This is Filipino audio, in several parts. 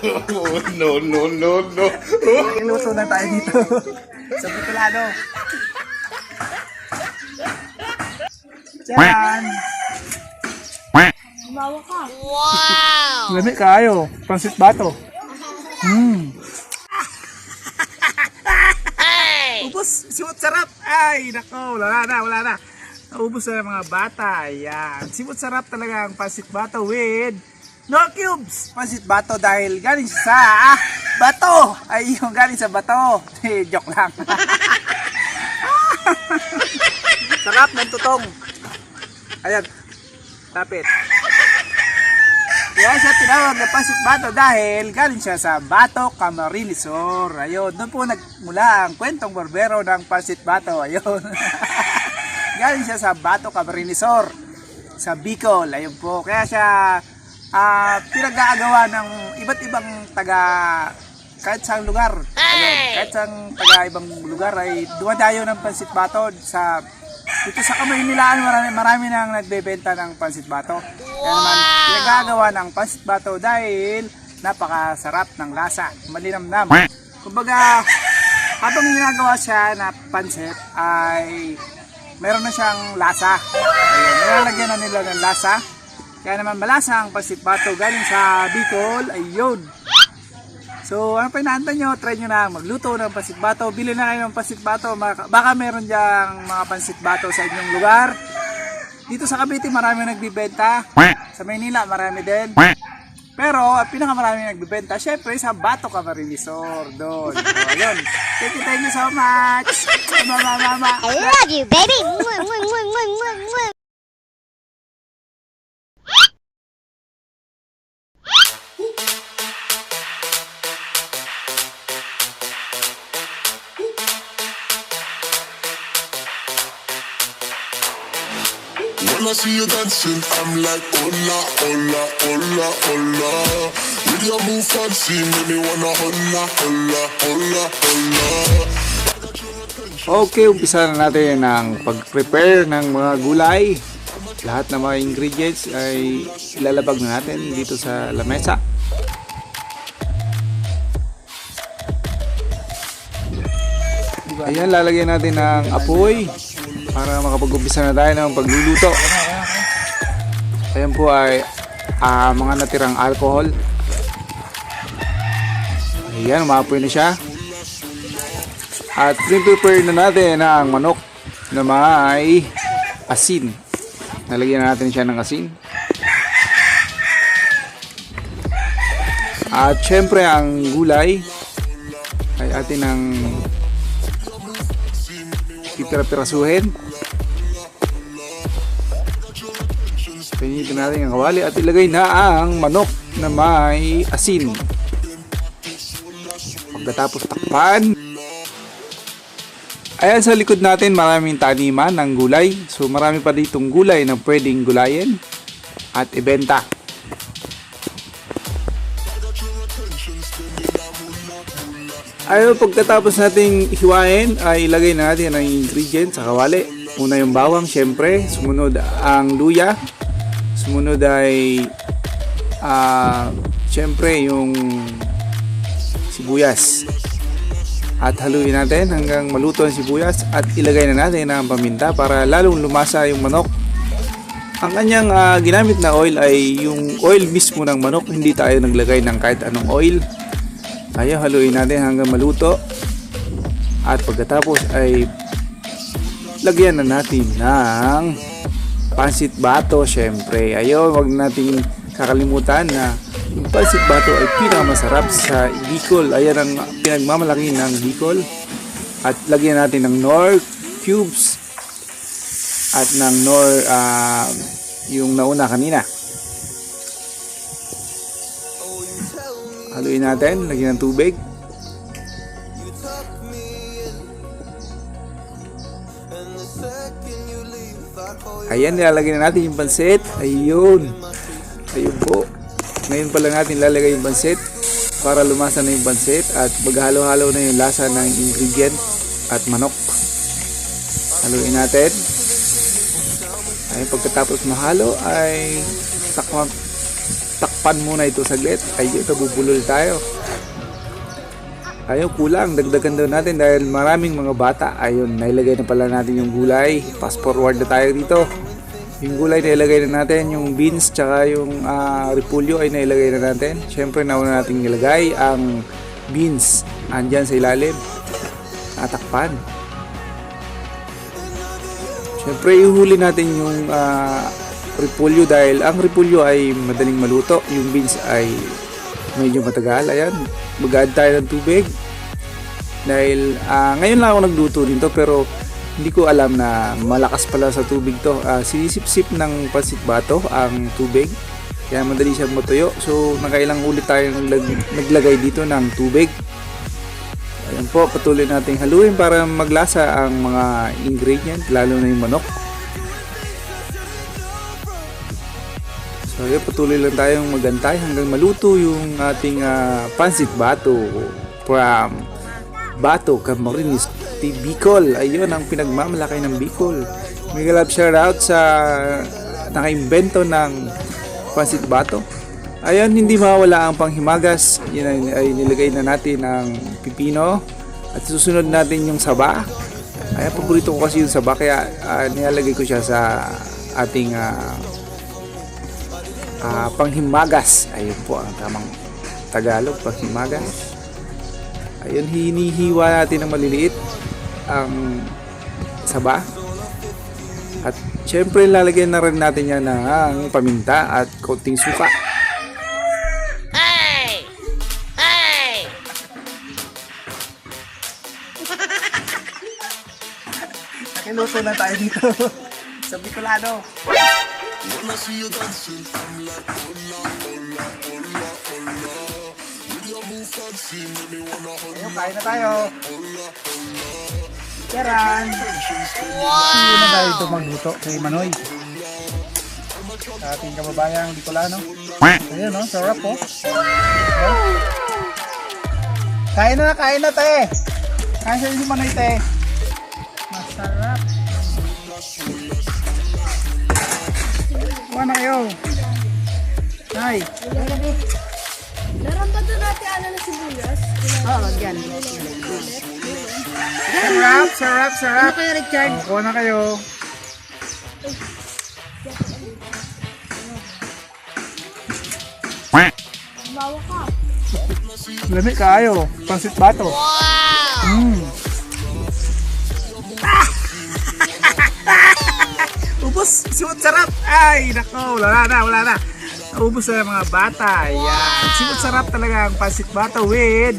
No, no, no, no. Iluto na tayo dito. Sa Bicolano. Diyan. Wow! Lamig kayo. Pansit bato. Ubus. Simot sarap. Ay, nako. Wala na. Naubos na ng mga bata. Ayan. Simot sarap talaga ang pansit bato with no cubes. Pansit bato dahil galing sa bato. Ay, yung galing sa bato. Joke lang. Sarap ng tutong. Ayan. Tapit. Kaya siya tinawag na pansit bato dahil galing siya sa Bato, Camarines Sur. Ayun, doon po nagmula ang kwentong barbero ng pansit bato. Ayun. Galing siya sa Bato, Camarines Sur, sa Bicol. Ayun po. Kaya siya pinag-aagawa ng iba't ibang taga kahit saang lugar. Ayun, kahit saang taga ibang lugar ay dumadayo ng pansit bato sa dito sa Kamaynilaan. Marami nang nagbebenta ng pansit bato. Kaya naman pinagagawa ng pansit bato dahil napakasarap ng lasa, malinamnam. Kumbaga, habang ginagawa siya na pansit ay meron na siyang lasa. Ayun, nilalagyan na nila ng lasa. Kaya naman malasa ang pansit bato galing sa Bicol. Ayun. So, ano pa inaantay nyo? Try nyo na magluto ng pansit bato. Bili na kayo ng pansit bato. Baka meron dyang mga pansit bato sa inyong lugar. Dito sa Cavite marami nagbibenta. Sa Maynila marami din. Pero pinakamarami nagbibenta syempre sa Bato, Camarines Sur. Doon. So, ayun. Thank you so much. Mama. I love you, baby. Mwah, mwah, mwah, mwah, mwah, mwah. When I see you dancing, I'm like, hola, hola, hola, hola. With your move fancy, make me wanna hola, hola, hola, hola. Okay, umpisa na natin ang pag-prepare ng mga gulay. Lahat ng mga ingredients ay ilalabag na natin dito sa lamesa. Ayan, lalagyan natin ng apoy para makapag-umpisa na tayo ng pagluluto. Ayan po ay mga natirang alcohol. Ayan, umapoy na siya. At prepare na natin ang manok na may asin. Nalagyan na natin siya ng asin. At syempre ang gulay ay atin ang pipira-pirasuhin. Pinitin natin ang kawali at ilagay na ang manok na may asin. Pagkatapos takpan. Ayan, sa likod natin maraming taniman ng gulay. So marami pa ditong gulay na pwedeng gulayin at ibenta. Ayun, pagkatapos nating hiwain ay ilagay na natin ang ingredients sa kawali. Una yung bawang, syempre. Sumunod ang luya. Sumunod ay syempre yung sibuyas. At haluin natin hanggang maluto ang sibuyas at ilagay na natin ang paminta para lalong lumasa yung manok. Ang kanyang ginamit na oil ay yung oil mismo ng manok. Hindi tayo naglagay ng kahit anong oil. Kaya haluin natin hanggang maluto. At pagkatapos ay lagyan na natin ng pansit bato syempre. Ayun, wag nating kakalimutan na yung pansit bato ay pinakamasarap sa Bicol. Ayan ang pinagmamalaki ng Bicol. At lagyan natin ng Knorr cubes at ng Knorr yung nauna kanina. Haluin natin, lagyan ng tubig. Ayan, nilalagay na natin yung pansit. Ayun. Ayun po. Ngayon pa lang natin lalagay yung pansit para lumasa na yung pansit at maghalo-halo na yung lasa ng ingredient at manok. Haluin natin. Ay, pagkatapos mahalo ay takpan muna ito saglit. Ayun, nabubulol tayo. Ayun, kulang. Dagdagan daw natin dahil maraming mga bata. Ayun, nailagay na pala natin yung gulay. Fast forward na tayo dito. Yung gulay nailagay na natin. Yung beans tsaka yung repolyo ay nailagay na natin. Siyempre, nauna natin nilagay ang beans. Andyan sa ilalim. Tatakpan. Siyempre, ihuli natin yung repolyo dahil ang repolyo ay madaling maluto. Yung beans ay medyo matagal. Ayan, mag-add tayo ng tubig dahil ngayon lang ako nagluto dito pero hindi ko alam na malakas pala sa tubig to. Sinisip-sip ng pansit bato ang tubig kaya madali siyang matuyo. So nakailang ulit tayo naglagay dito ng tubig. Ayan po, patuloy nating haluin para maglasa ang mga ingredient, lalo na yung manok. So yun, patuloy lang tayong magantay hanggang maluto yung ating pansit bato from Bato, Camarines, Bicol. Ayun ang pinagmamalaki ng Bicol. Mega love shout out sa nakaimbento ng pansit bato. Ayun, hindi mawala ang panghimagas. Yun ay nilagay na natin ang pipino at susunod natin yung saba. Ayan, paborito ko kasi yung saba kaya nilalagay ko siya sa ating panghimagas. Ayun po ang tamang Tagalog, panghimagas. Ayun, hinihiwa natin ng maliliit ang saba. At syempre lalagyan na rin natin yan ng paminta at konting suka. Hey! Hey! Nakiluto na tayo dito sa Bicolano. When I see you dancing, I'm like, hola, hola, hola, hola. With your move fancy, make me wanna hola, Ayun, kain na tayo. hola, hola. Yaran! Hindi na tayo ito magluto kay Manoy. Sa ating kababayang Bicolano. Ayun, no? Sarap po. Kain na, te! Kain sa si Manoy, te. Masarap. Kuha na kayo. Ay. Meron ba doon natin ano na sibuyas? Oo, dyan. Sarap. Ano kayo, Richard? Kuha na kayo. Bawa ka. Lamig kayo. Pansit bato. Wow! Ubus! Simot sarap! Ay, nako! Wala na. Ubus na mga bata. Ayan. Simot sarap talaga ang pansit bato with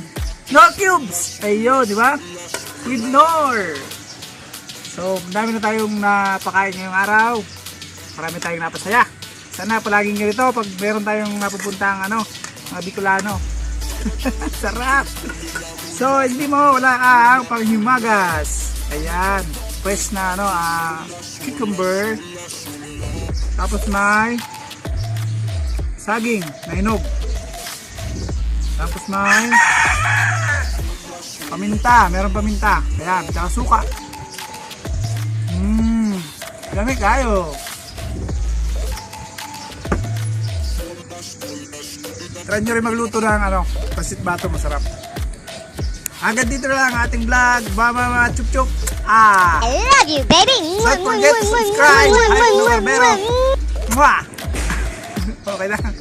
no cubes. Ayun, di ba? With nor. So, dami na tayong napakain ngayong araw. Marami tayong napasaya. Sana palaging ganito pag meron tayong napupuntang mga Bicolano. Sarap! So, hindi mo wala ang panghimagas. Ayan. Fresh na cucumber. Tapos may saging na hinog. Tapos may paminta. Meron paminta. Ayan. Tsaka suka. Lamig kayo. Try nyo rin magluto ng pansit bato, masarap. Hanggang dito na lang ang ating vlog. Mama chup chup. I love you, baby. Don't forget to subscribe. Okay lang.